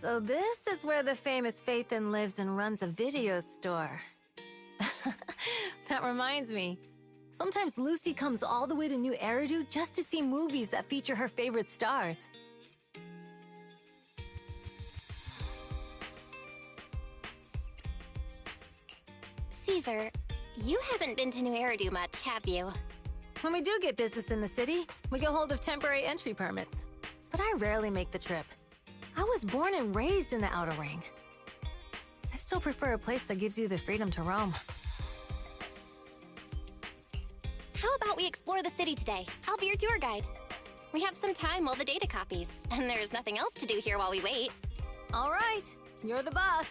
So this is where the famous Faithin lives and runs a video store. That reminds me. Sometimes Lucy comes all the way to New Eridu just to see movies that feature her favorite stars. Caesar, you haven't been to New Eridu much, have you? When we do get business in the city, we get hold of temporary entry permits. But I rarely make the trip. I was born and raised in the Outer Ring. I still prefer a place that gives you the freedom to roam. How about we explore the city today? I'll be your tour guide. We have some time while the data copies, and there's nothing else to do here while we wait. All right, you're the boss.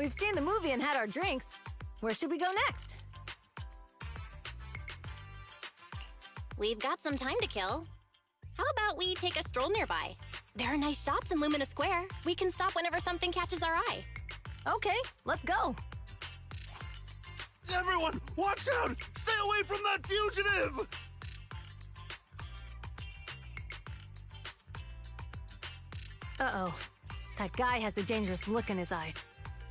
We've seen the movie and had our drinks. Where should we go next? We've got some time to kill. How about we take a stroll nearby? There are nice shops in Lumina Square. We can stop whenever something catches our eye. Okay, let's go. Everyone, watch out! Stay away from that fugitive! Uh-oh. That guy has a dangerous look in his eyes.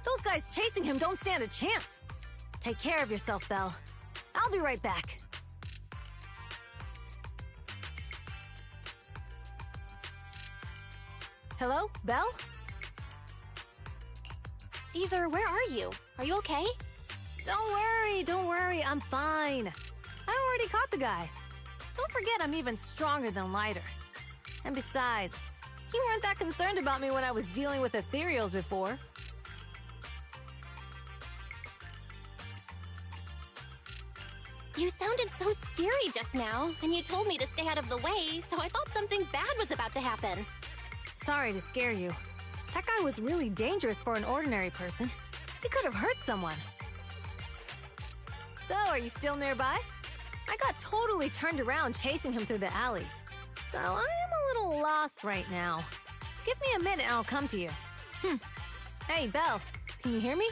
Those guys chasing him don't stand a chance. Take care of yourself, Belle. I'll be right back. Hello, Belle? Caesar, where are you? Are you okay? Don't worry, I'm fine. I already caught the guy. Don't forget I'm even stronger than Lighter. And besides, you weren't that concerned about me when I was dealing with ethereals before. You sounded so scary just now, and you told me to stay out of the way, so I thought something bad was about to happen. Sorry to scare you. That guy was really dangerous for an ordinary person. He could have hurt someone. So, are you still nearby? I got totally turned around chasing him through the alleys. So, I am a little lost right now. Give me a minute and I'll come to you. Hey, Belle, can you hear me?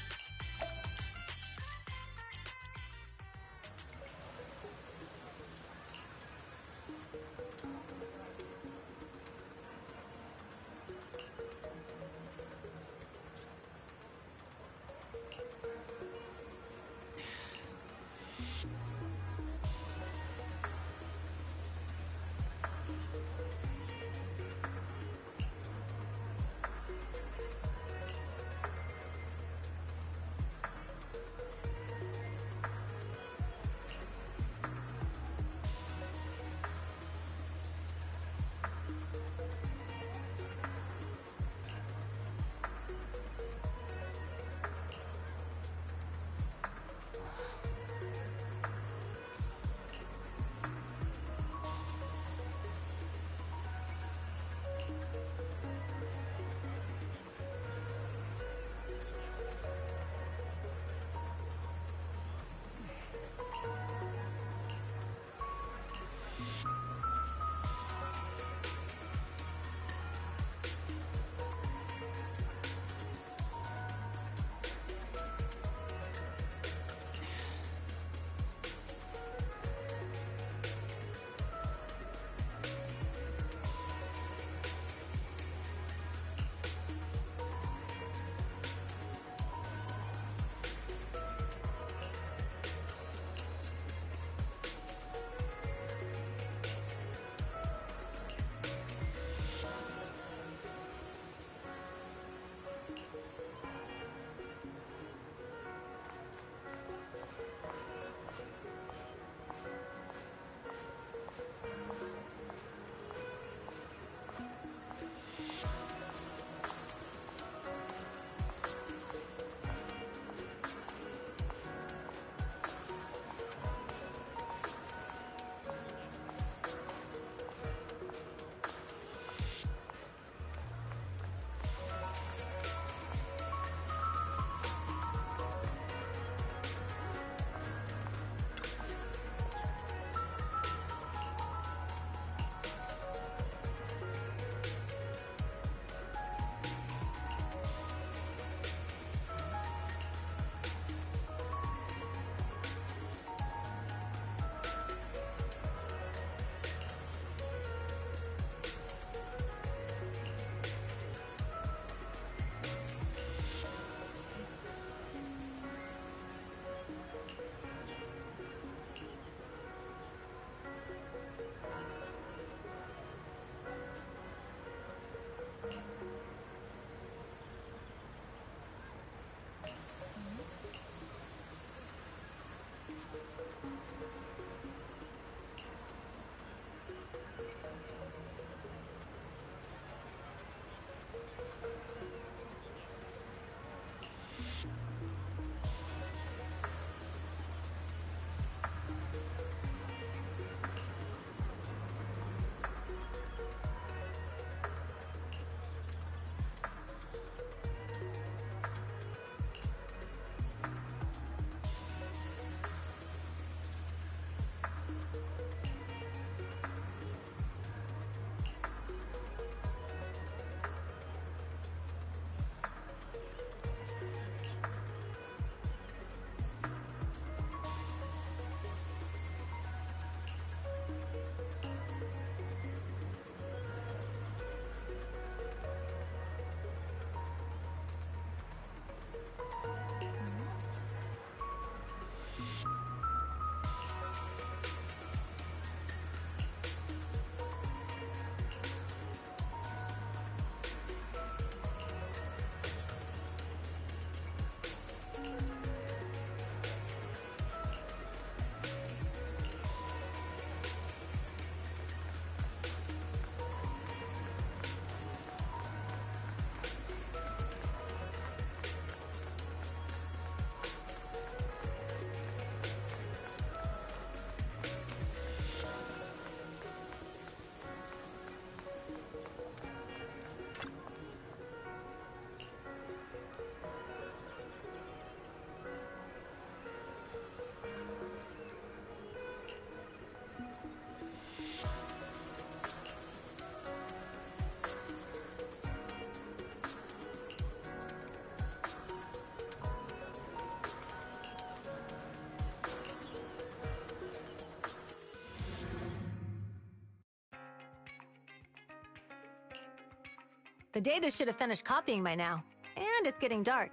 The data should have finished copying by now. And it's getting dark.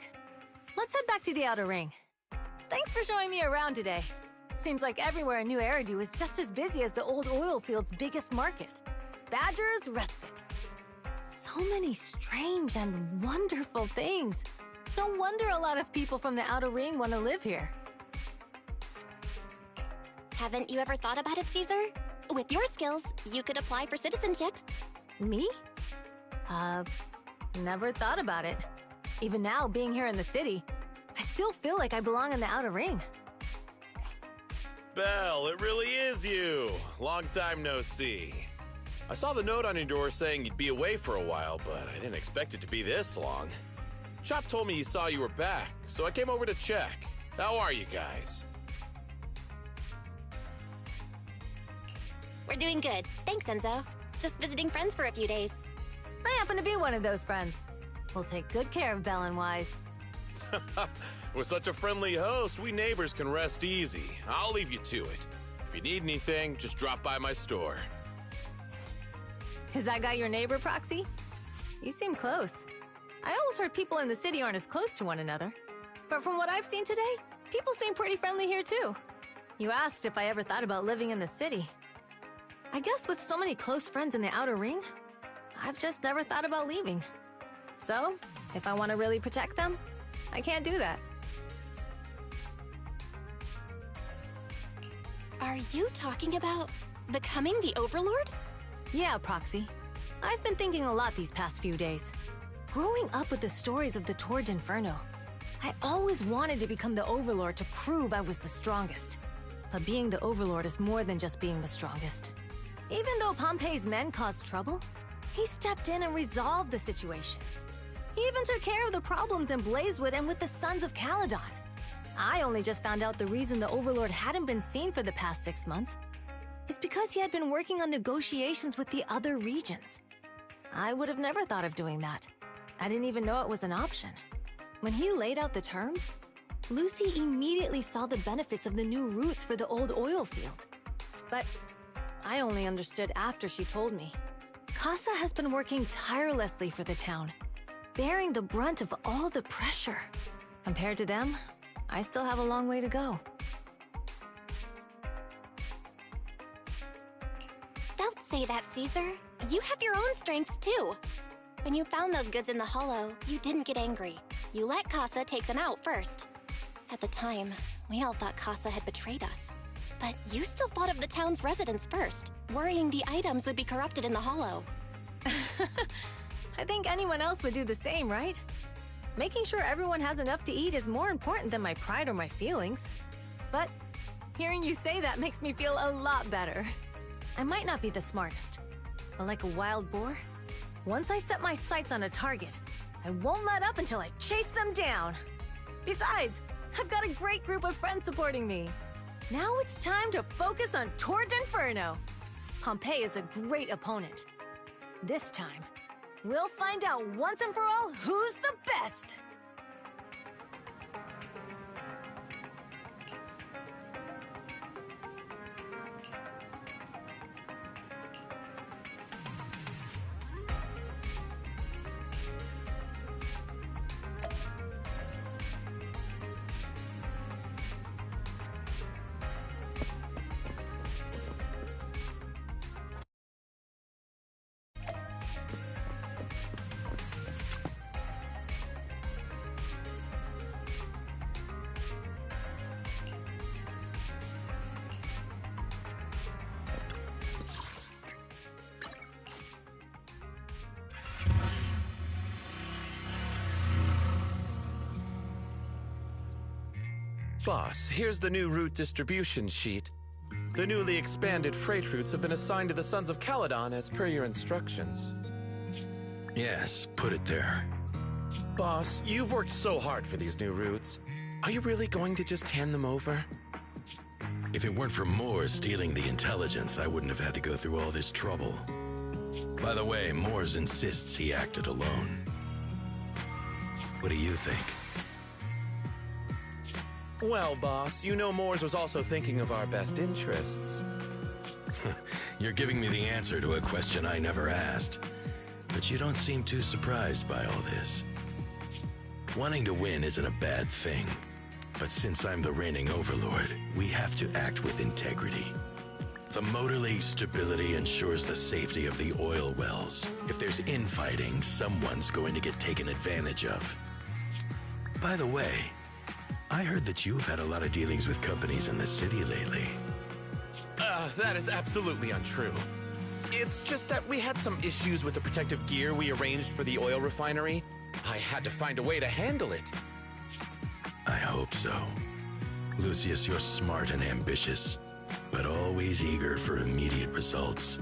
Let's head back to the outer ring. Thanks for showing me around today. Seems like everywhere in New Eridu is just as busy as the old oil field's biggest market. Badger's Respite. So many strange and wonderful things. No wonder a lot of people from the outer ring want to live here. Haven't you ever thought about it, Caesar? With your skills, you could apply for citizenship. Me? Never thought about it. Even now, being here in the city, I still feel like I belong in the outer ring. Belle, it really is you. Long time no see. I saw the note on your door saying you'd be away for a while, but I didn't expect it to be this long. Chop told me he saw you were back, so I came over to check. How are you guys? We're doing good. Thanks, Enzo. Just visiting friends for a few days. I happen to be one of those friends. We'll take good care of Belle and Wise. With such a friendly host, we neighbors can rest easy. I'll leave you to it. If you need anything, just drop by my store. Is that guy your neighbor, Proxy? You seem close. I always heard people in the city aren't as close to one another. But from what I've seen today, people seem pretty friendly here too. You asked if I ever thought about living in the city. I guess with so many close friends in the outer ring, I've just never thought about leaving. So, if I want to really protect them, I can't do that. Are you talking about becoming the Overlord? Yeah, Proxy. I've been thinking a lot these past few days. Growing up with the stories of the Torrid Inferno, I always wanted to become the Overlord to prove I was the strongest. But being the Overlord is more than just being the strongest. Even though Pompey's men caused trouble, he stepped in and resolved the situation. He even took care of the problems in Blazewood and with the Sons of Caledon. I only just found out the reason the Overlord hadn't been seen for the past 6 months is because he had been working on negotiations with the other regions. I would have never thought of doing that. I didn't even know it was an option. When he laid out the terms, Lucy immediately saw the benefits of the new routes for the old oil field. But I only understood after she told me. Casa has been working tirelessly for the town, bearing the brunt of all the pressure. Compared to them, I still have a long way to go. Don't say that, Caesar. You have your own strengths, too. When you found those goods in the hollow, you didn't get angry. You let Casa take them out first. At the time, we all thought Casa had betrayed us. But you still thought of the town's residents first, worrying the items would be corrupted in the hollow. I think anyone else would do the same, right? Making sure everyone has enough to eat is more important than my pride or my feelings. But hearing you say that makes me feel a lot better. I might not be the smartest, but like a wild boar, once I set my sights on a target, I won't let up until I chase them down. Besides, I've got a great group of friends supporting me. Now it's time to focus on Torrid Inferno. Pompey is a great opponent. This time, we'll find out once and for all who's the best! Boss, here's the new route distribution sheet. The newly expanded freight routes have been assigned to the Sons of Caledon as per your instructions. Yes, put it there. Boss, you've worked so hard for these new routes. Are you really going to just hand them over? If it weren't for Moore stealing the intelligence, I wouldn't have had to go through all this trouble. By the way, Moores insists he acted alone. What do you think? Well, boss, you know Moores was also thinking of our best interests. You're giving me the answer to a question I never asked. But you don't seem too surprised by all this. Wanting to win isn't a bad thing. But since I'm the reigning overlord, we have to act with integrity. The Motor League's stability ensures the safety of the oil wells. If there's infighting, someone's going to get taken advantage of. By the way, I heard that you've had a lot of dealings with companies in the city lately. That is absolutely untrue. It's just that we had some issues with the protective gear we arranged for the oil refinery. I had to find a way to handle it. I hope so. Lucius, you're smart and ambitious, but always eager for immediate results.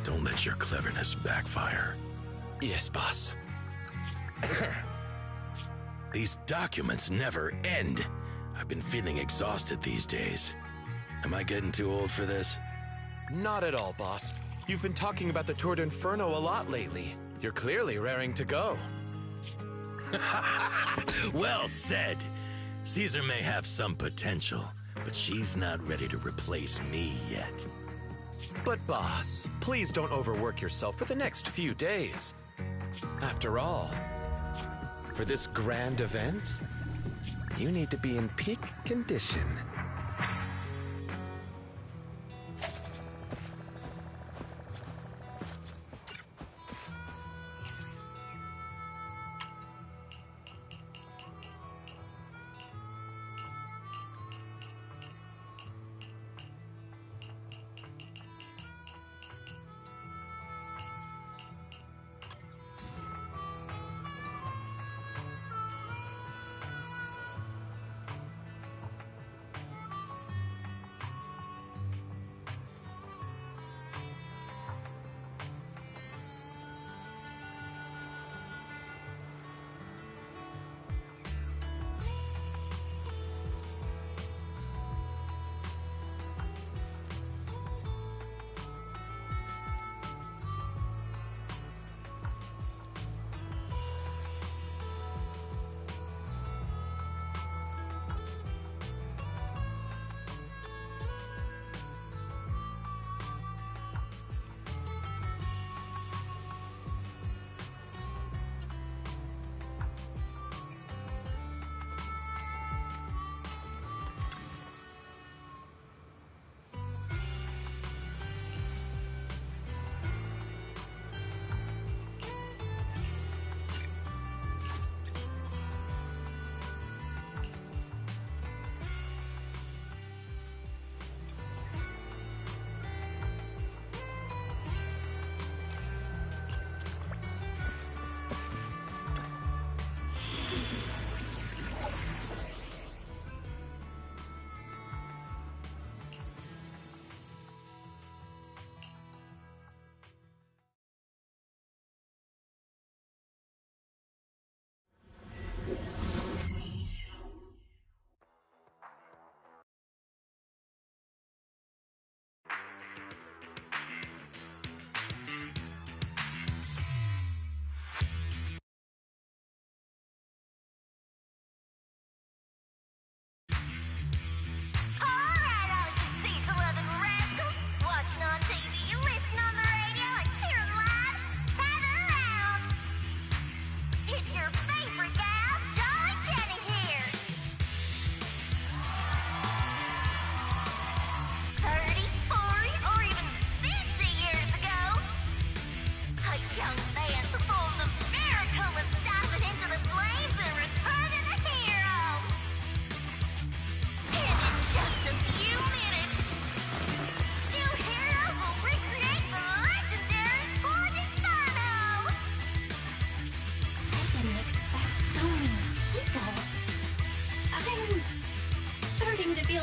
Don't let your cleverness backfire. Yes, boss. These documents never end. I've been feeling exhausted these days. Am I getting too old for this? Not at all, boss. You've been talking about the Tour d'Inferno a lot lately. You're clearly raring to go. Well said. Caesar may have some potential, but she's not ready to replace me yet. But boss, please don't overwork yourself for the next few days. After all, for this grand event, you need to be in peak condition.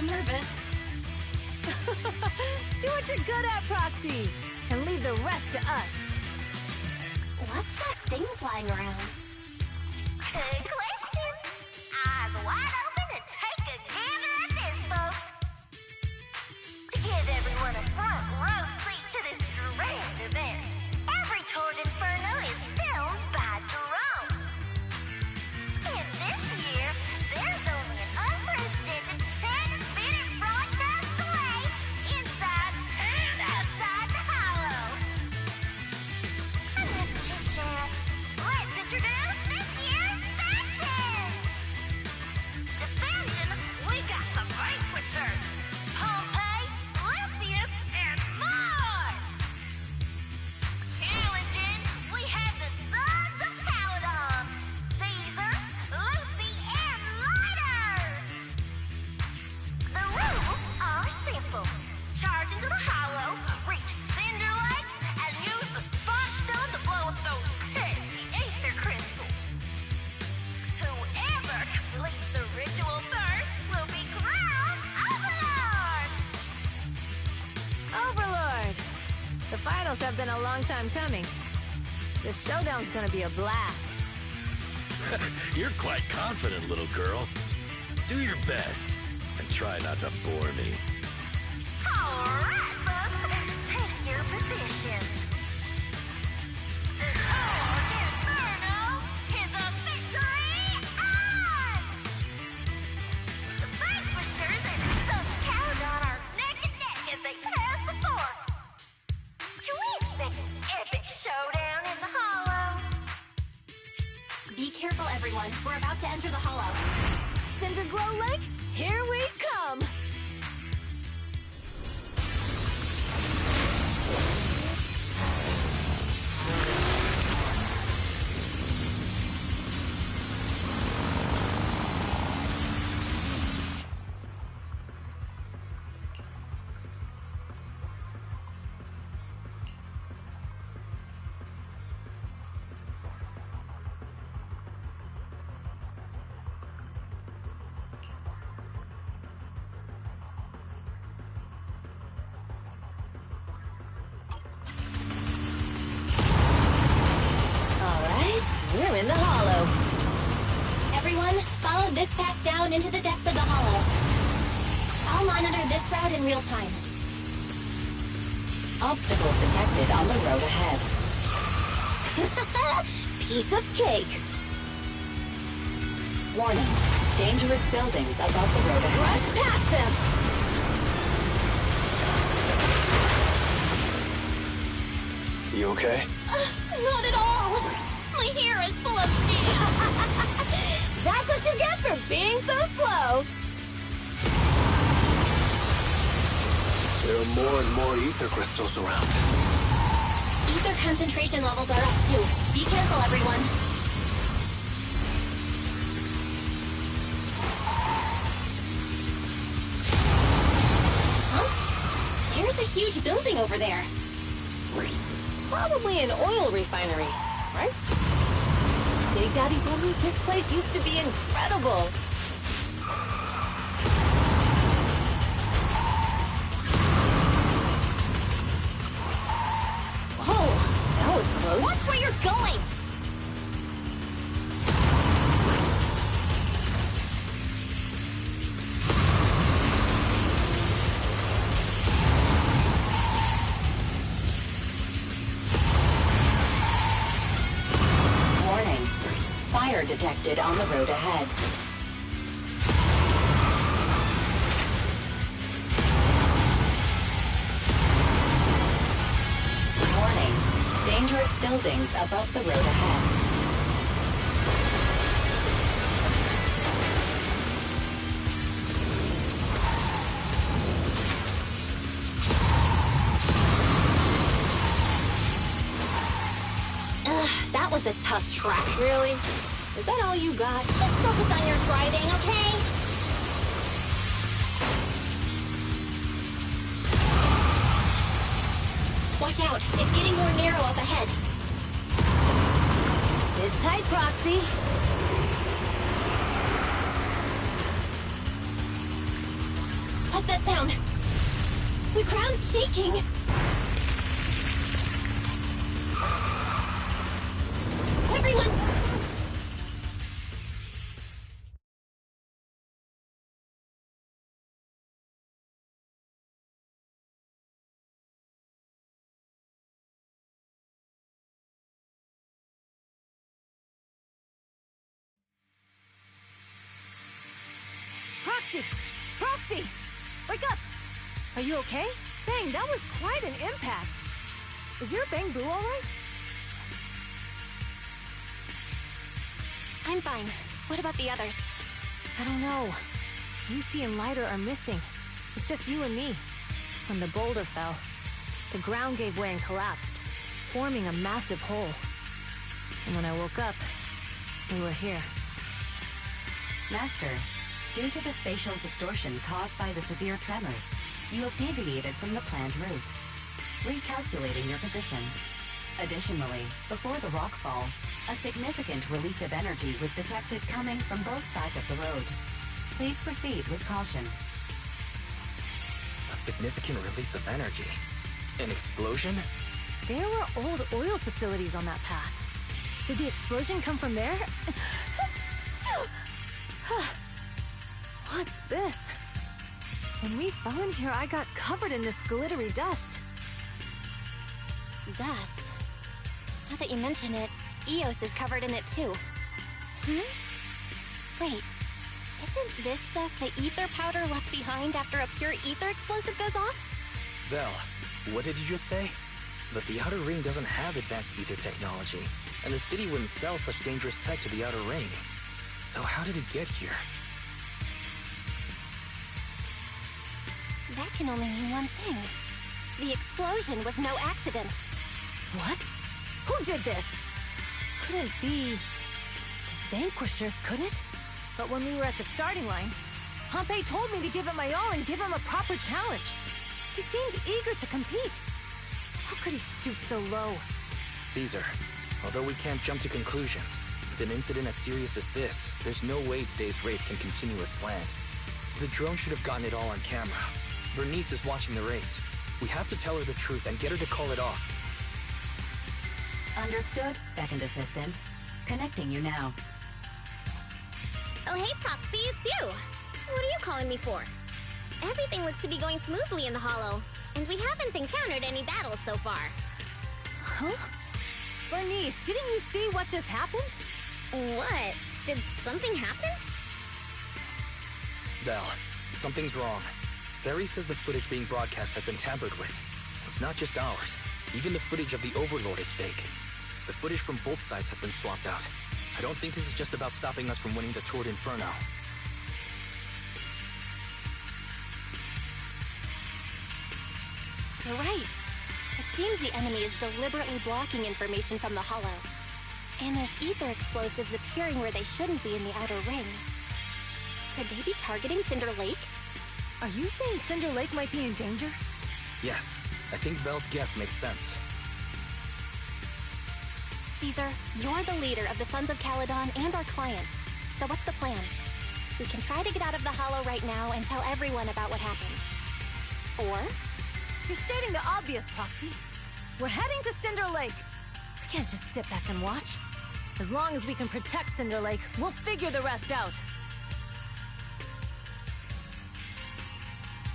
nervous. Do what you're good at, Proxy, and leave the rest to us. What's that thing flying around? Good question. Eyes wide open and take a gander at this, folks. To give everyone a front row seat to this grand event, every Tour d'Inferno is filmed by drones. And this year, there's only an unprecedented 10-minute broadcast delay inside and outside the Hollow. And the battles have been a long time coming. This showdown's gonna be a blast. You're quite confident, little girl. Do your best, and try not to bore me. All right, folks, take your positions. The Talk Inferno is officially on! The vanquishers and his son's Caradon are neck and neck as they pass the fork. Can we expect an epic showdown in the Hollow? Be careful, everyone. We're about to enter the hollow. Cinderglow Lake, here we come! We're in the hollow. Everyone, follow this path down into the depths of the hollow. I'll monitor this route in real time. Obstacles detected on the road ahead. Piece of cake. Warning. Dangerous buildings above the road ahead. Rush past them. You okay? Not at all. My hair is full of steam. That's what you get for being so slow. There are more and more ether crystals around. Ether concentration levels are up too. Be careful, everyone. Huh? There's a huge building over there. Probably an oil refinery, right? Big Daddy told me this place used to be incredible. Whoa, that was close. Watch where you're going! Warning. Fire detected on the road ahead. Warning. Dangerous buildings above the road ahead. That was a tough track. Really? Is that all you got? Just focus on your driving, okay? Watch out. It's getting more narrow up ahead. Sit tight, Proxy. What's that sound? The ground's shaking. Everyone! Proxy! Proxy! Wake up! Are you okay? Dang, that was quite an impact. Is your Bang Boo all right? I'm fine. What about the others? I don't know. Lucy and Lighter are missing. It's just you and me. When the boulder fell, the ground gave way and collapsed, forming a massive hole. And when I woke up, we were here. Master, due to the spatial distortion caused by the severe tremors, you have deviated from the planned route, recalculating your position. Additionally, before the rockfall, a significant release of energy was detected coming from both sides of the road. Please proceed with caution. A significant release of energy. An explosion? There were old oil facilities on that path. Did the explosion come from there? What's this? When we fell in here, I got covered in this glittery dust. Dust? Now that you mention it, Eos is covered in it too. Wait, isn't this stuff the ether powder left behind after a pure ether explosive goes off? Vel, what did you just say? But the Outer Ring doesn't have advanced ether technology, and the city wouldn't sell such dangerous tech to the Outer Ring. So how did it get here? That can only mean one thing. The explosion was no accident. What? Who did this? Couldn't be... the Vanquishers, could it? But when we were at the starting line, Pompey told me to give it my all and give him a proper challenge. He seemed eager to compete. How could he stoop so low? Caesar, although we can't jump to conclusions, with an incident as serious as this, there's no way today's race can continue as planned. The drone should have gotten it all on camera. Bernice is watching the race. We have to tell her the truth and get her to call it off. Understood, Second Assistant. Connecting you now. Oh, hey, Proxy, it's you. What are you calling me for? Everything looks to be going smoothly in the Hollow, and we haven't encountered any battles so far. Huh? Bernice, didn't you see what just happened? What? Did something happen? Vel, something's wrong. Ferry says the footage being broadcast has been tampered with. It's not just ours. Even the footage of the Overlord is fake. The footage from both sides has been swapped out. I don't think this is just about stopping us from winning the Tour d'Inferno. You're right. It seems the enemy is deliberately blocking information from the Hollow. And there's ether explosives appearing where they shouldn't be in the Outer Ring. Could they be targeting Cinder Lake? Are you saying Cinder Lake might be in danger? Yes, I think Vel's guess makes sense. Caesar, you're the leader of the Sons of Caledon and our client. So what's the plan? We can try to get out of the Hollow right now and tell everyone about what happened. Or... you're stating the obvious, Proxy. We're heading to Cinder Lake. We can't just sit back and watch. As long as we can protect Cinder Lake, we'll figure the rest out.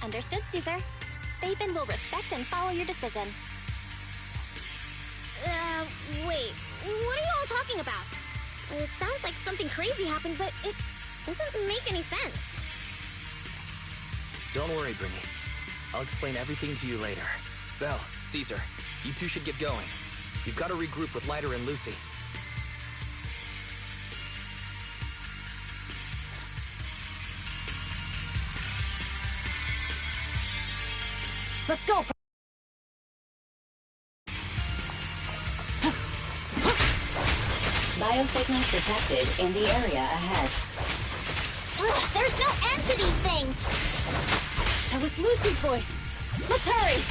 Understood, Caesar. Faven will respect and follow your decision. Wait. What are you all talking about? It sounds like something crazy happened, but it doesn't make any sense. Don't worry, Bernice. I'll explain everything to you later. Vel, Caesar, you two should get going. You've got to regroup with Lighter and Lucy. Let's go! Biosignals detected in the area ahead. Ugh, there's no end to these things! That was Lucy's voice! Let's hurry!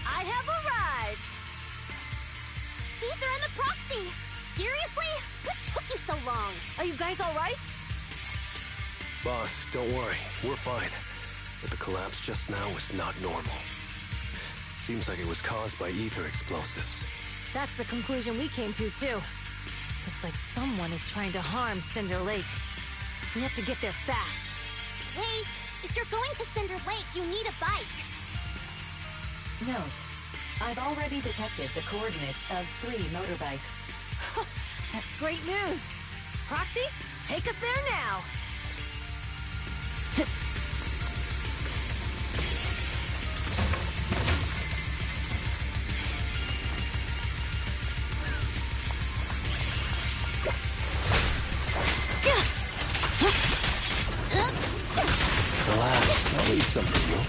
I have arrived! Caesar and the Proxy! Seriously? What took you so long? Are you guys alright? Boss, don't worry. We're fine. But the collapse just now was not normal. Seems like it was caused by ether explosives. That's the conclusion we came to, too. Looks like someone is trying to harm Cinder Lake. We have to get there fast. Wait! If you're going to Cinder Lake, you need a bike! Note, I've already detected the coordinates of 3 motorbikes. That's great news! Proxy, take us there now! Relax, I'll leave some for you.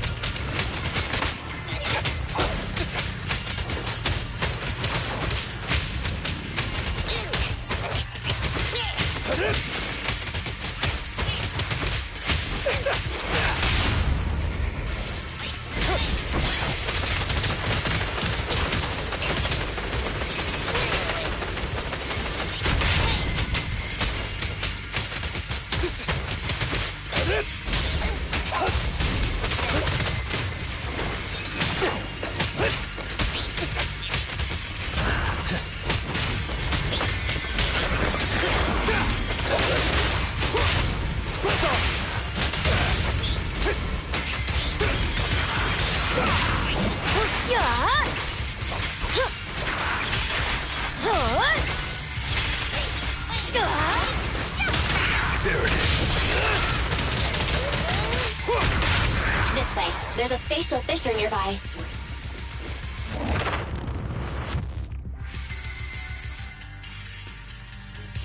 this way. There's a spatial fissure nearby.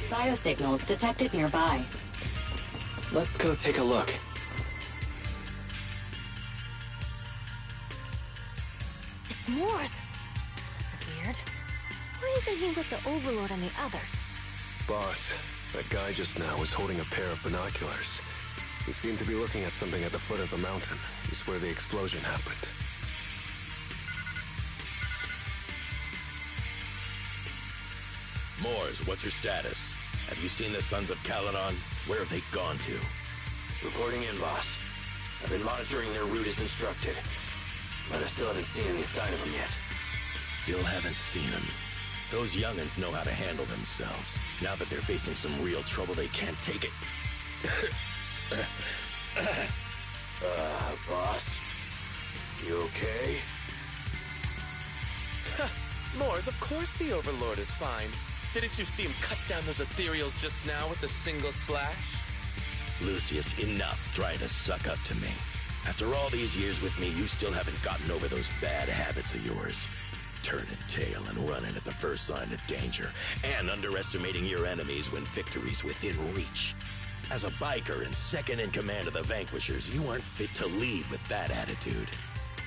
Biosignals detected nearby. Let's go take a look. It's Mors. That's weird. Why isn't he with the Overlord and the others? Boss, that guy just now was holding a pair of binoculars. He seemed to be looking at something at the foot of the mountain. He's where the explosion happened. Mors, what's your status? Have you seen the Sons of Caledon? Where have they gone to? Reporting in, boss. I've been monitoring their route as instructed, but I still haven't seen any sign of them yet. Still haven't seen them. Those young'uns know how to handle themselves. Now that they're facing some real trouble, they can't take it. Boss? You okay? Mors, of course the Overlord is fine. Didn't you see him cut down those ethereals just now with a single slash? Lucius, enough trying to suck up to me. After all these years with me, you still haven't gotten over those bad habits of yours. Turning tail and running at the first sign of danger, and underestimating your enemies when victory's within reach. As a biker and second in command of the Vanquishers, you aren't fit to lead with that attitude.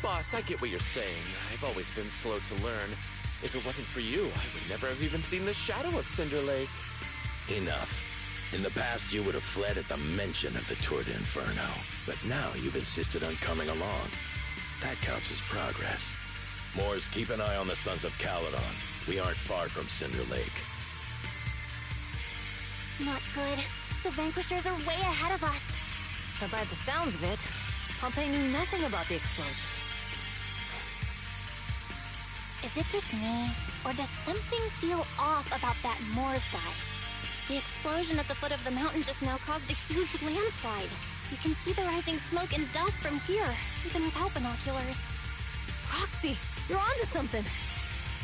Boss, I get what you're saying. I've always been slow to learn. If it wasn't for you, I would never have even seen the shadow of Cinder Lake. Enough. In the past, you would have fled at the mention of the Tour d'Inferno, but now you've insisted on coming along. That counts as progress. Mors, keep an eye on the Sons of Caledon. We aren't far from Cinder Lake. Not good. The Vanquishers are way ahead of us. But by the sounds of it, Pompey knew nothing about the explosion. Is it just me, or does something feel off about that Mors guy? The explosion at the foot of the mountain just now caused a huge landslide. You can see the rising smoke and dust from here, even without binoculars. Roxy, you're onto something.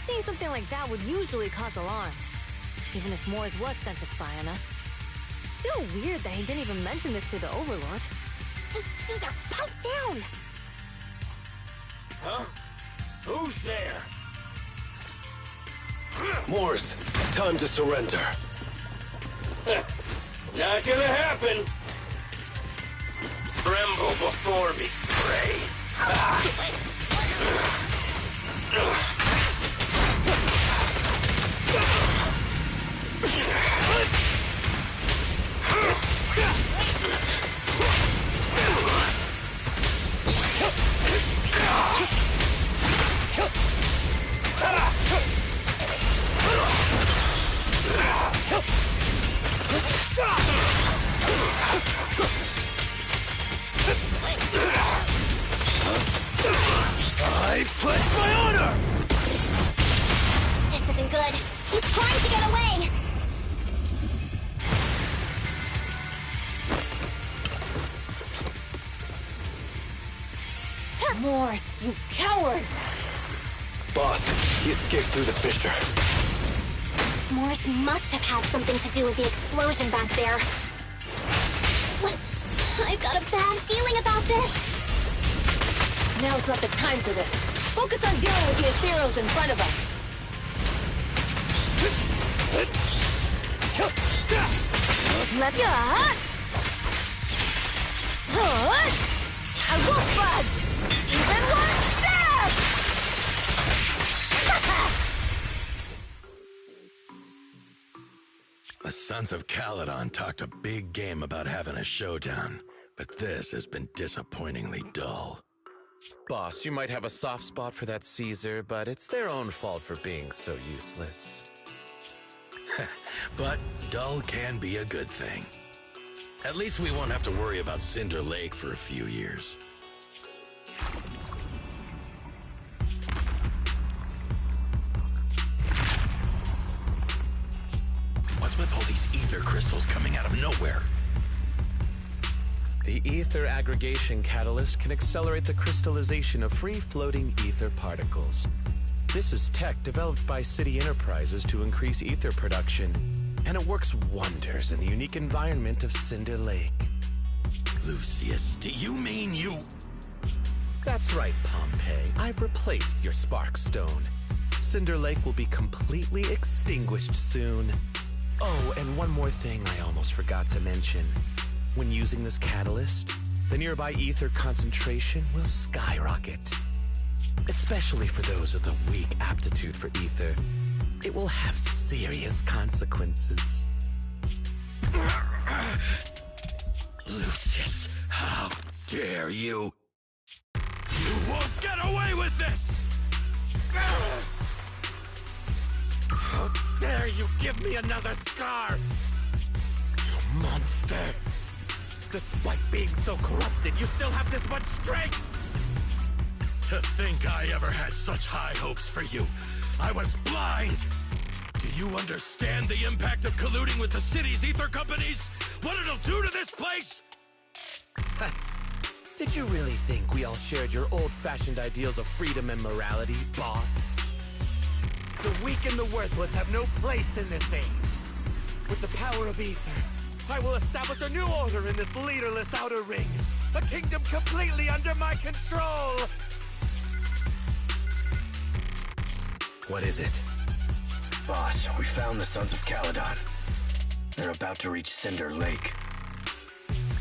Seeing something like that would usually cause alarm. Even if Mors was sent to spy on us. It's still weird that he didn't even mention this to the Overlord. Hey, Caesar, pipe down! Huh? Who's there? Mors, time to surrender. Not gonna happen! Tremble before me, prey! I pledge my honor! This isn't good. He's trying to get away! Mors, you coward! Boss, he escaped through the fissure. Mors must have had something to do with the explosion back there. What? I've got a bad feeling about this! Now's not the time for this. Focus on dealing with the ethereals in front of us. Let me I won't budge! Even one step! The Sons of Caledon talked a big game about having a showdown, but this has been disappointingly dull. Boss, you might have a soft spot for that Caesar, but it's their own fault for being so useless. But dull can be a good thing. At least we won't have to worry about Cinder Lake for a few years. What's with all these ether crystals coming out of nowhere? The ether aggregation catalyst can accelerate the crystallization of free-floating ether particles. This is tech developed by City Enterprises to increase ether production, and it works wonders in the unique environment of Cinder Lake. Lucius, do you mean you... That's right, Pompeii. I've replaced your Spark Stone. Cinder Lake will be completely extinguished soon. Oh, and one more thing I almost forgot to mention. When using this catalyst, the nearby ether concentration will skyrocket. Especially for those with a weak aptitude for ether, it will have serious consequences. Lucius, how dare you? You won't get away with this! How dare you give me another scar! You monster! Despite being so corrupted, you still have this much strength! To think I ever had such high hopes for you. I was blind! Do you understand the impact of colluding with the city's ether companies? What it'll do to this place? Did you really think we all shared your old-fashioned ideals of freedom and morality, boss? The weak and the worthless have no place in this age. With the power of ether, I will establish a new order in this leaderless outer ring. A kingdom completely under my control! What is it? Boss, we found the Sons of Caledon. They're about to reach Cinder Lake.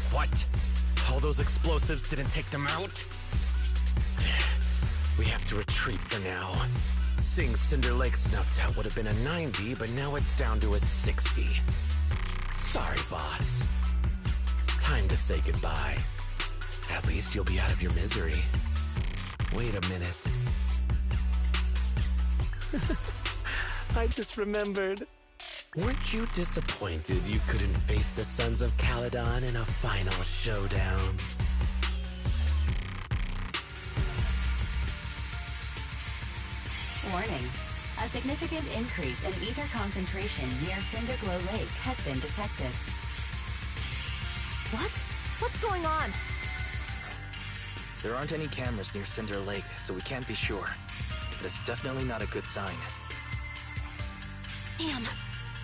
What? All those explosives didn't take them out? We have to retreat for now. Seeing Cinder Lake snuffed out would have been a 90, but now it's down to a 60. Sorry, boss. Time to say goodbye. At least you'll be out of your misery. Wait a minute. I just remembered. Weren't you disappointed you couldn't face the Sons of Caledon in a final showdown? Warning. A significant increase in ether concentration near Cinderglow Lake has been detected. What? What's going on? There aren't any cameras near Cinder Lake, so we can't be sure. But it's definitely not a good sign. Damn.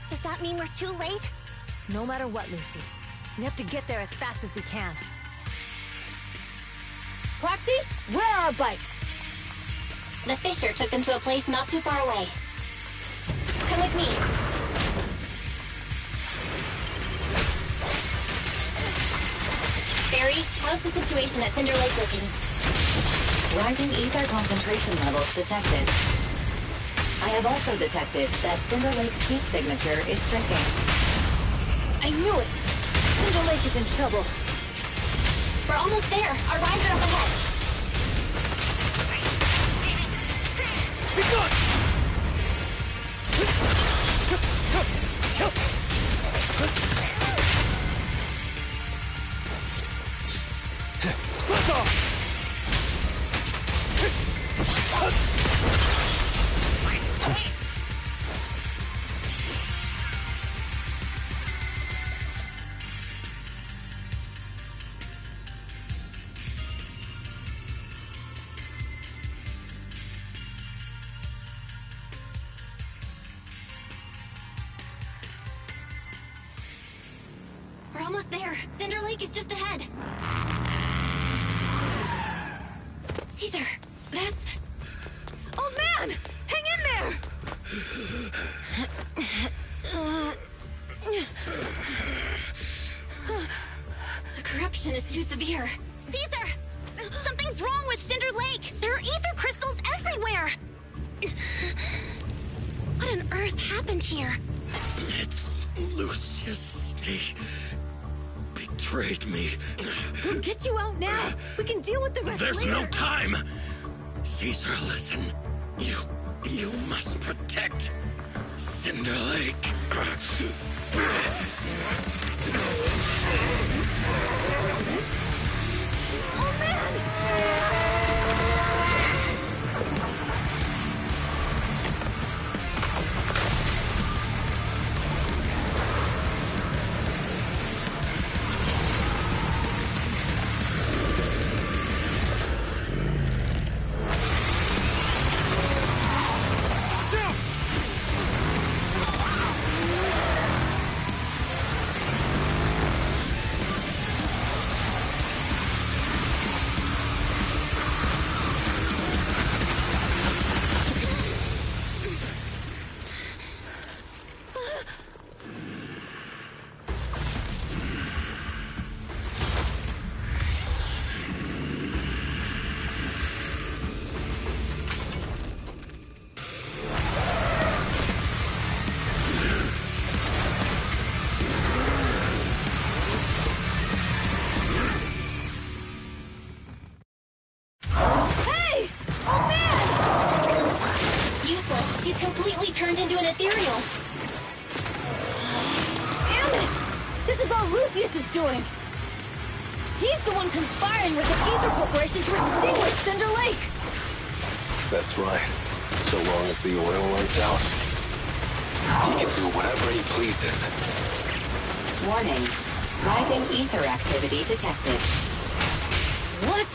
Does that mean we're too late? No matter what, Lucy. We have to get there as fast as we can. Proxy, where are our bikes? The Fisher took them to a place not too far away. Come with me. Barry, how's the situation at Cinder Lake looking? Rising ether concentration levels detected. I have also detected that Cinder Lake's heat signature is shrinking. I knew it! Cinder Lake is in trouble. We're almost there. Our rides are up ahead. Be good! Let's go! We're almost there. Cinder Lake is just ahead. Caesar, that's... Old man! Hang in there! The corruption is too severe. Caesar! Something's wrong with Cinder Lake! There are ether crystals everywhere! What on earth happened here? It's Lucius. He betrayed me. We'll get you out now. We can deal with the rest There's later. no time! Caesar, listen. You must protect Cinder Lake. Oh, man! doing? He's the one conspiring with the Ether Corporation to extinguish Cinder Lake! That's right. So long as the oil runs out, he can do whatever he pleases. Warning. Rising ether activity detected. What?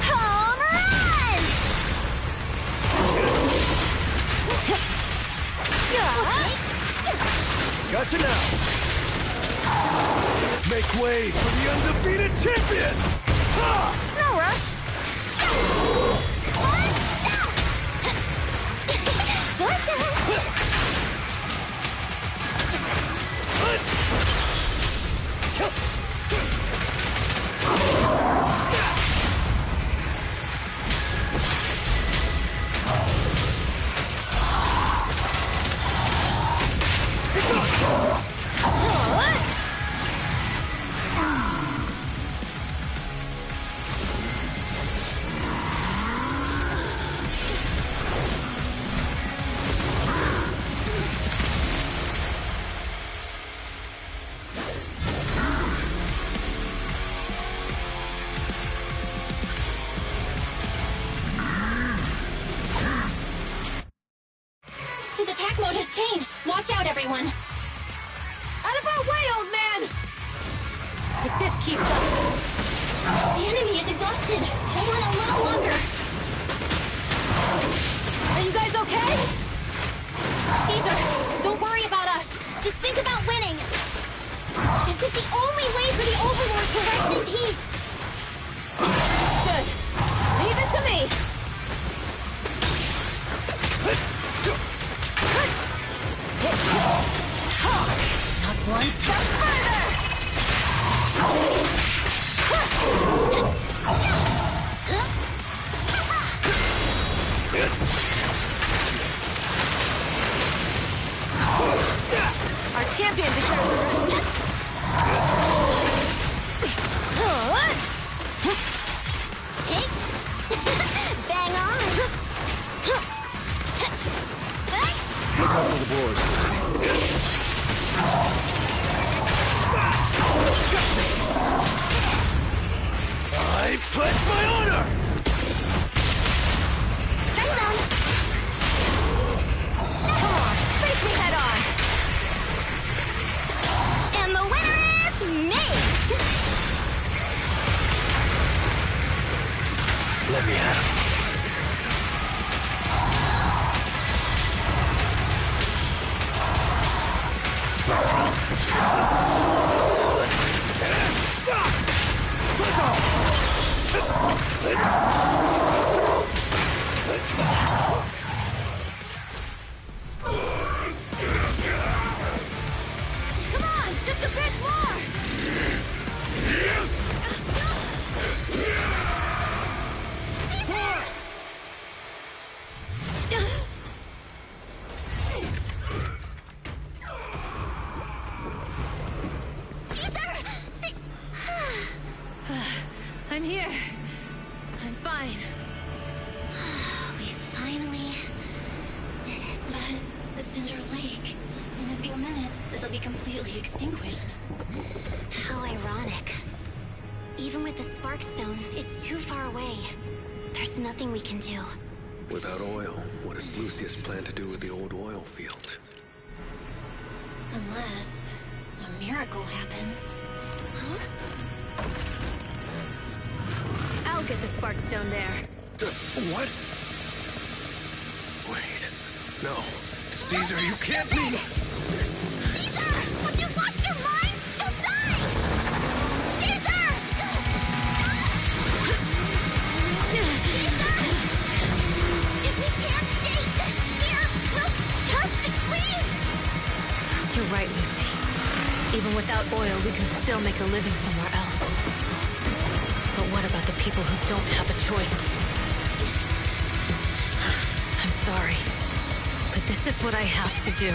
Home run! Gotcha now! Make way for the undefeated champion! Ha! No rush. His attack mode has changed. Watch out, everyone. Out of our way, old man! If this keeps up... The enemy is exhausted. Hold on a little longer. Are you guys okay? Caesar, don't worry about us. Just think about winning. Is this the only way for the Overlord to rest in peace? Good. Leave it to me. Not one step further! Our champion deserves a rest. Hey! Bang on! Look out for the board. I pledge my honor! Hang on! Come on, face me head on! And the winner is me! Let me at him. Come on, just a bit more! I'm here. I'm fine. We finally did it. But the Cinder Lake, in a few minutes, it'll be completely extinguished. How ironic. Even with the Spark Stone, it's too far away. There's nothing we can do. Without oil, what does Lucius plan to do with the old oil field? Unless a miracle happens. Huh? I'll get the Spark Stone there. What? Wait. No. Caesar, you can't be... Caesar! Have you lost your mind? You'll die! Caesar! Caesar! If we can't stay here, we'll just leave! You're right, Lucy. Even without oil, we can still make a living somewhere else. But what about the people who don't have a choice? I'm sorry, but this is what I have to do.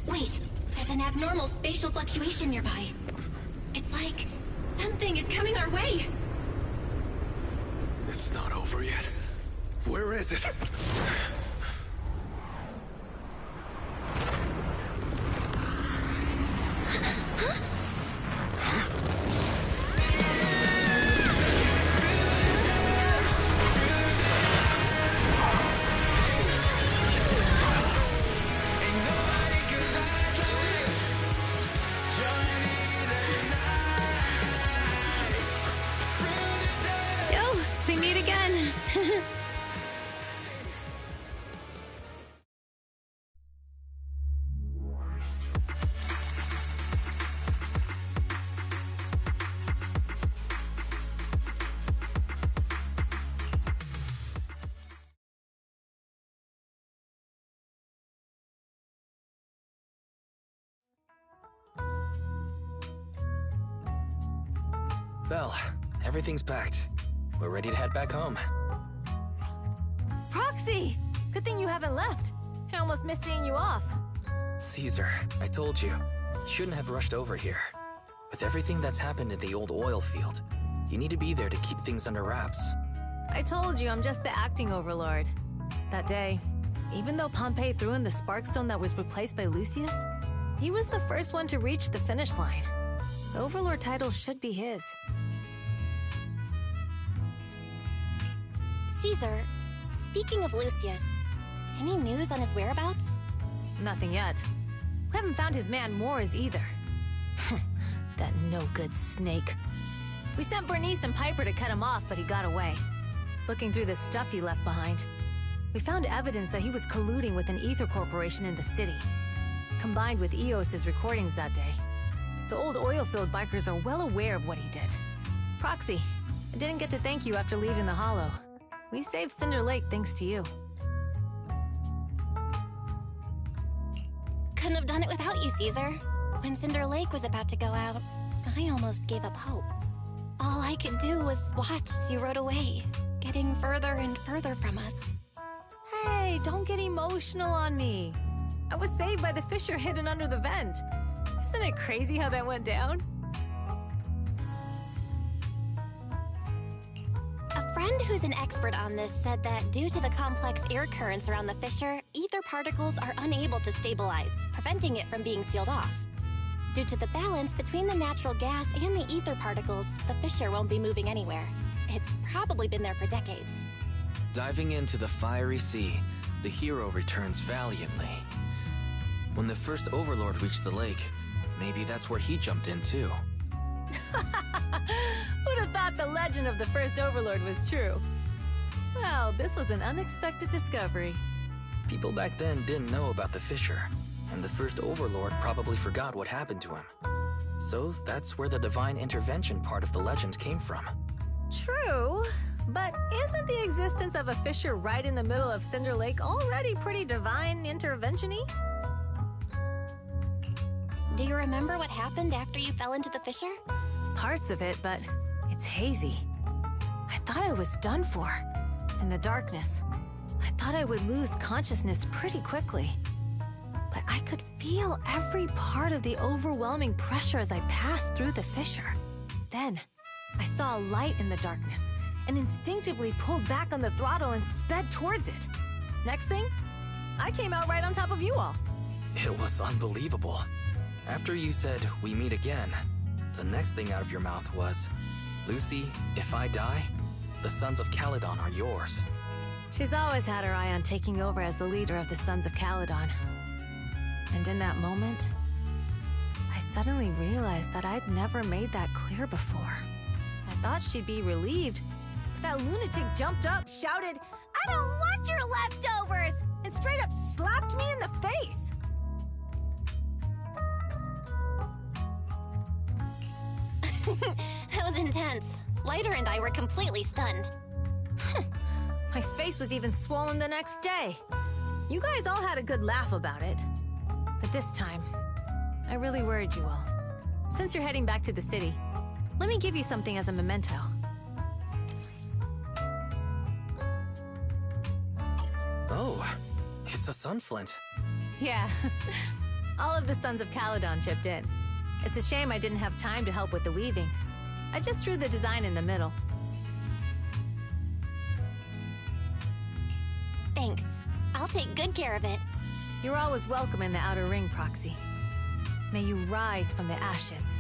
Wait, there's an abnormal spatial fluctuation nearby. It's like something is coming our way. It's not over yet. Where is it? We meet again. Well, everything's packed. We're ready to head back home. Proxy! Good thing you haven't left. I almost missed seeing you off. Caesar, I told you, you shouldn't have rushed over here. With everything that's happened in the old oil field, you need to be there to keep things under wraps. I told you I'm just the acting overlord. That day, even though Pompey threw in the Sparkstone that was replaced by Lucius, he was the first one to reach the finish line. The overlord title should be his. Caesar, speaking of Lucius, any news on his whereabouts? Nothing yet. We haven't found his man Moors either. That no-good snake. We sent Bernice and Piper to cut him off, but he got away. Looking through the stuff he left behind, we found evidence that he was colluding with an ether corporation in the city. Combined with Eos's recordings that day, the old oil field bikers are well aware of what he did. Proxy, I didn't get to thank you after leaving the Hollow. We saved Cinder Lake thanks to you. Couldn't have done it without you, Caesar. When Cinder Lake was about to go out, I almost gave up hope. All I could do was watch as you rode away, getting further and further from us. Hey, don't get emotional on me. I was saved by the fissure hidden under the vent. Isn't it crazy how that went down? A friend who's an expert on this said that due to the complex air currents around the fissure, ether particles are unable to stabilize, preventing it from being sealed off. Due to the balance between the natural gas and the ether particles, the fissure won't be moving anywhere. It's probably been there for decades. Diving into the fiery sea, the hero returns valiantly. When the first overlord reached the lake, maybe that's where he jumped in too. Who'd have thought the legend of the first overlord was true? Well, this was an unexpected discovery. People back then didn't know about the fissure, and the first overlord probably forgot what happened to him. So that's where the divine intervention part of the legend came from. True, but isn't the existence of a fissure right in the middle of Cinder Lake already pretty divine intervention-y? Do you remember what happened after you fell into the fissure? Parts of it, but it's hazy. I thought I was done for. In the darkness, I thought I would lose consciousness pretty quickly. But I could feel every part of the overwhelming pressure as I passed through the fissure. Then, I saw a light in the darkness and instinctively pulled back on the throttle and sped towards it. Next thing, I came out right on top of you all. It was unbelievable. After you said, "We meet again," the next thing out of your mouth was, "Lucy, if I die, the Sons of Caledon are yours." She's always had her eye on taking over as the leader of the Sons of Caledon. And in that moment, I suddenly realized that I'd never made that clear before. I thought she'd be relieved, but that lunatic jumped up, shouted, "I don't want your leftovers!" and straight up slapped me in the face. That was intense. Leiter and I were completely stunned. My face was even swollen the next day. You guys all had a good laugh about it. But this time, I really worried you all. Since you're heading back to the city, let me give you something as a memento. Oh, it's a sunflint. Yeah. All of the Sons of Caledon chipped in. It's a shame I didn't have time to help with the weaving. I just drew the design in the middle. Thanks. I'll take good care of it. You're always welcome in the Outer Ring, Proxy. May you rise from the ashes.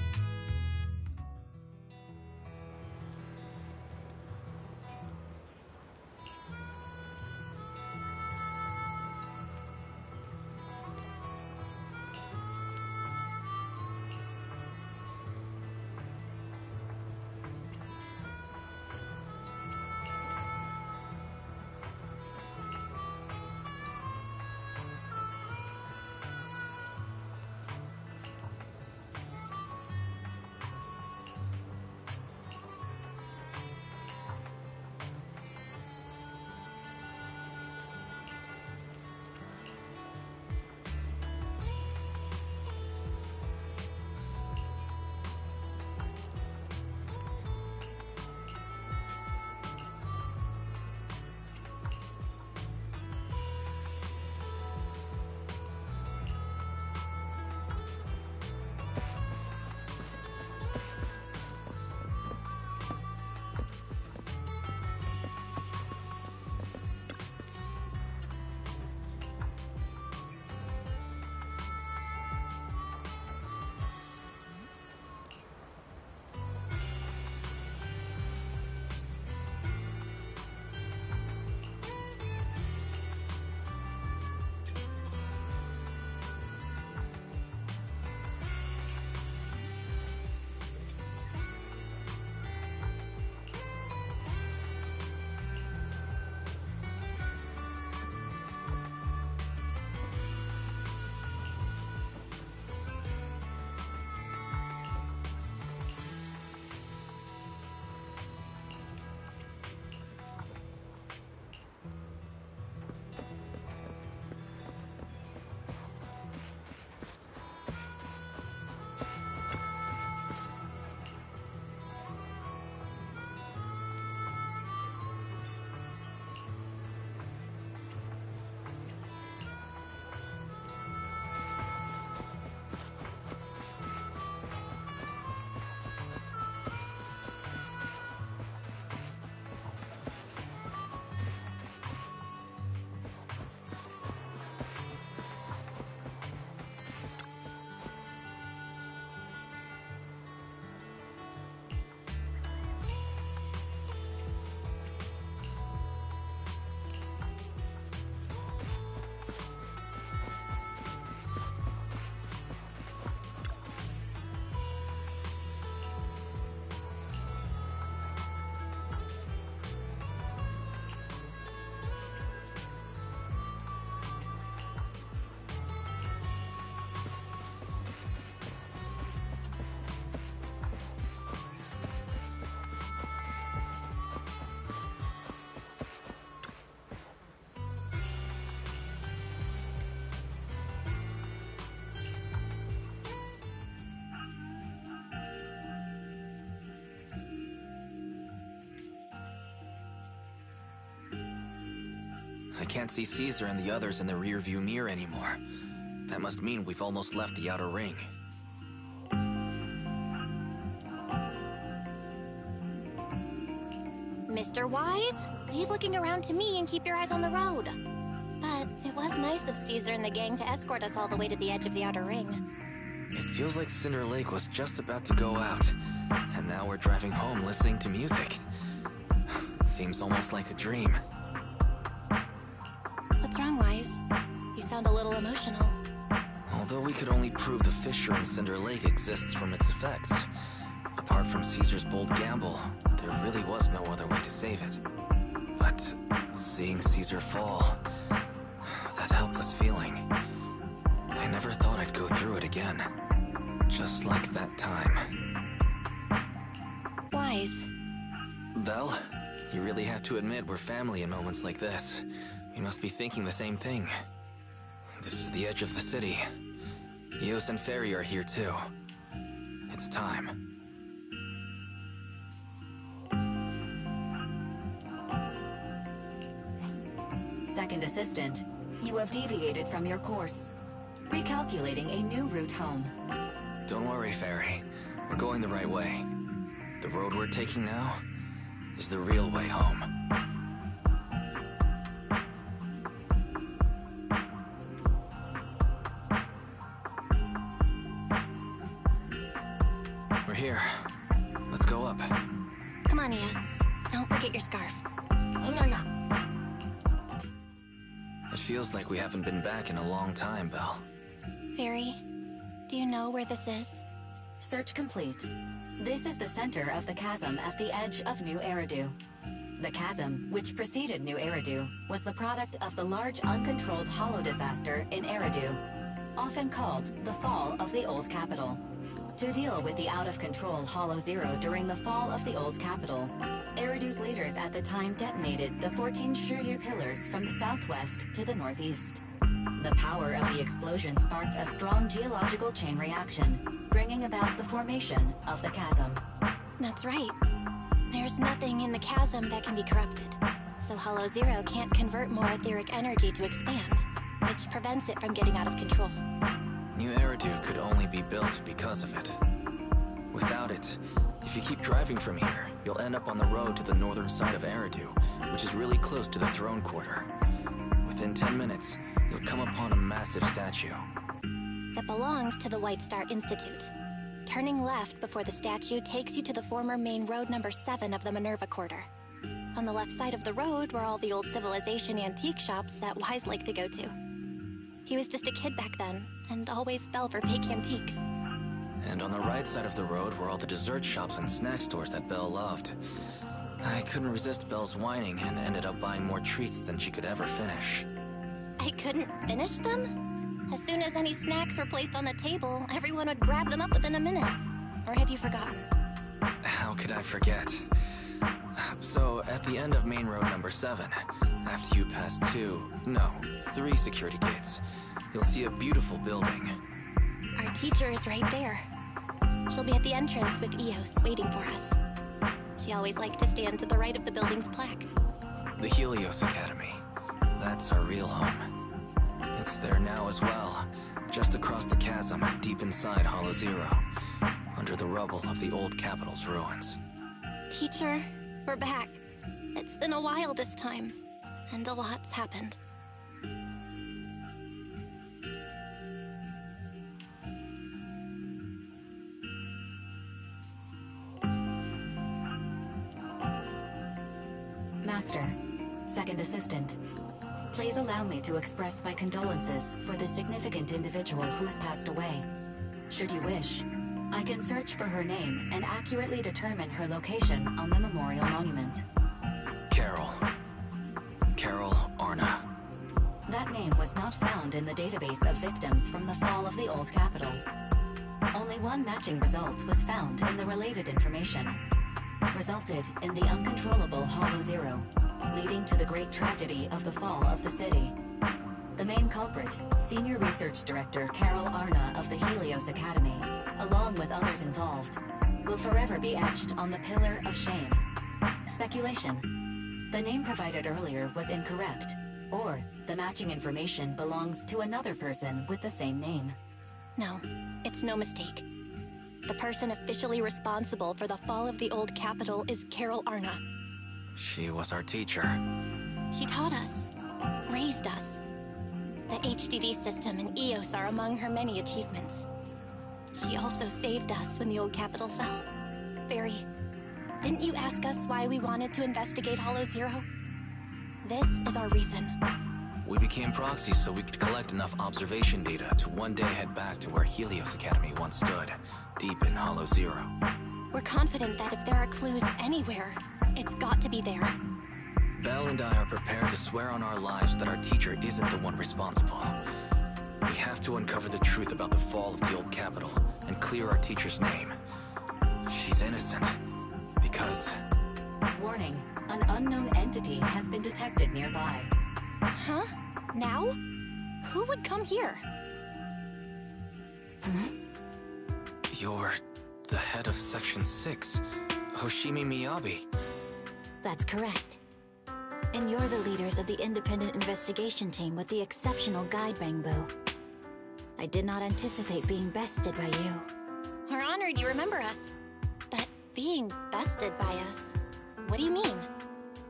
I can't see Caesar and the others in the rearview mirror anymore. That must mean we've almost left the Outer Ring. Mr. Wise, leave looking around to me and keep your eyes on the road. But it was nice of Caesar and the gang to escort us all the way to the edge of the Outer Ring. It feels like Cinder Lake was just about to go out, and now we're driving home listening to music. It seems almost like a dream. What's wrong, Wise? You sound a little emotional. Although we could only prove the fissure in Cinder Lake exists from its effects, apart from Caesar's bold gamble, there really was no other way to save it. But seeing Caesar fall, that helpless feeling, I never thought I'd go through it again. Just like that time. Wise. Belle, you really have to admit we're family in moments like this. We must be thinking the same thing. This is the edge of the city. Eos and Ferry are here too. It's time. Second assistant, you have deviated from your course. Recalculating a new route home. Don't worry, Fairy. We're going the right way. The road we're taking now is the real way home. We're here. Let's go up. Come on, Eos. Don't forget your scarf. It feels like we haven't been back in a long time, Belle. Fairy, do you know where this is? Search complete. This is the center of the chasm at the edge of New Eridu. The chasm, which preceded New Eridu, was the product of the large uncontrolled hollow disaster in Eridu, often called the fall of the Old Capital. To deal with the out-of-control Hollow Zero during the fall of the Old Capital, Eridu's leaders at the time detonated the 14 Shiryu pillars from the southwest to the northeast. The power of the explosion sparked a strong geological chain reaction, bringing about the formation of the chasm. That's right. There's nothing in the chasm that can be corrupted, so Hollow Zero can't convert more etheric energy to expand, which prevents it from getting out of control. New Eridu could only be built because of it. Without it, if you keep driving from here, you'll end up on the road to the northern side of Eridu, which is really close to the throne quarter. Within 10 minutes, you'll come upon a massive statue. That belongs to the White Star Institute. Turning left before the statue takes you to the former main road number 7 of the Minerva Quarter. On the left side of the road were all the old civilization antique shops that Wise liked to go to. He was just a kid back then, and always fell for fake antiques. And on the right side of the road were all the dessert shops and snack stores that Belle loved. I couldn't resist Belle's whining and ended up buying more treats than she could ever finish. I couldn't finish them? As soon as any snacks were placed on the table, everyone would grab them up within a minute. Or have you forgotten? How could I forget? So, at the end of main road number 7, after you pass 3 security gates, you'll see a beautiful building. Our teacher is right there. She'll be at the entrance with Eos waiting for us. She always liked to stand to the right of the building's plaque. The Helios Academy. That's our real home. It's there now as well, just across the chasm, deep inside Hollow Zero, under the rubble of the old capital's ruins. Teacher, we're back. It's been a while this time, and a lot's happened. Master, second assistant, please allow me to express my condolences for the significant individual who has passed away. Should you wish, I can search for her name and accurately determine her location on the memorial monument. Carol Arna. That name was not found in the database of victims from the fall of the Old Capital. Only one matching result was found in the related information. Resulted in the uncontrollable Hollow Zero, leading to the great tragedy of the fall of the city. The main culprit, Senior Research Director Carol Arna of the Helios Academy, along with others involved, will forever be etched on the Pillar of Shame. Speculation. The name provided earlier was incorrect, or the matching information belongs to another person with the same name. No, it's no mistake. The person officially responsible for the fall of the Old Capital is Carol Arna. She was our teacher. She taught us, raised us. The HDD system and EOS are among her many achievements. She also saved us when the Old Capital fell. Fairy, didn't you ask us why we wanted to investigate Hollow Zero? This is our reason. We became proxies so we could collect enough observation data to one day head back to where Helios Academy once stood, deep in Hollow Zero. We're confident that if there are clues anywhere, it's got to be there. Belle and I are prepared to swear on our lives that our teacher isn't the one responsible. We have to uncover the truth about the fall of the Old Capital and clear our teacher's name. She's innocent, because... Warning, an unknown entity has been detected nearby. Huh? Now? Who would come here? You're the head of Section 6, Hoshimi Miyabi. That's correct. And you're the leaders of the independent investigation team with the exceptional guide Bangbu. I did not anticipate being bested by you. We're honored you remember us. But being bested by us, what do you mean?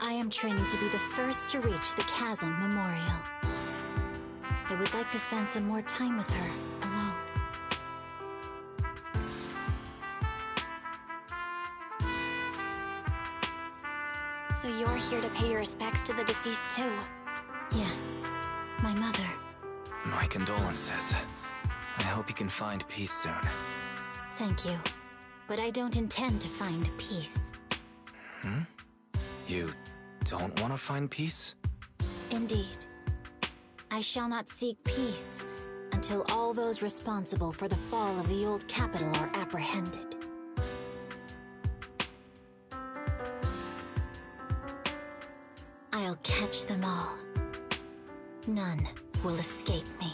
I am training to be the first to reach the Chasm Memorial. I would like to spend some more time with her, alone. So you're here to pay your respects to the deceased too? Yes, my mother. My condolences. I hope you can find peace soon. Thank you. But I don't intend to find peace. You don't want to find peace? Indeed. I shall not seek peace until all those responsible for the fall of the old capital are apprehended. I'll catch them all. None will escape me.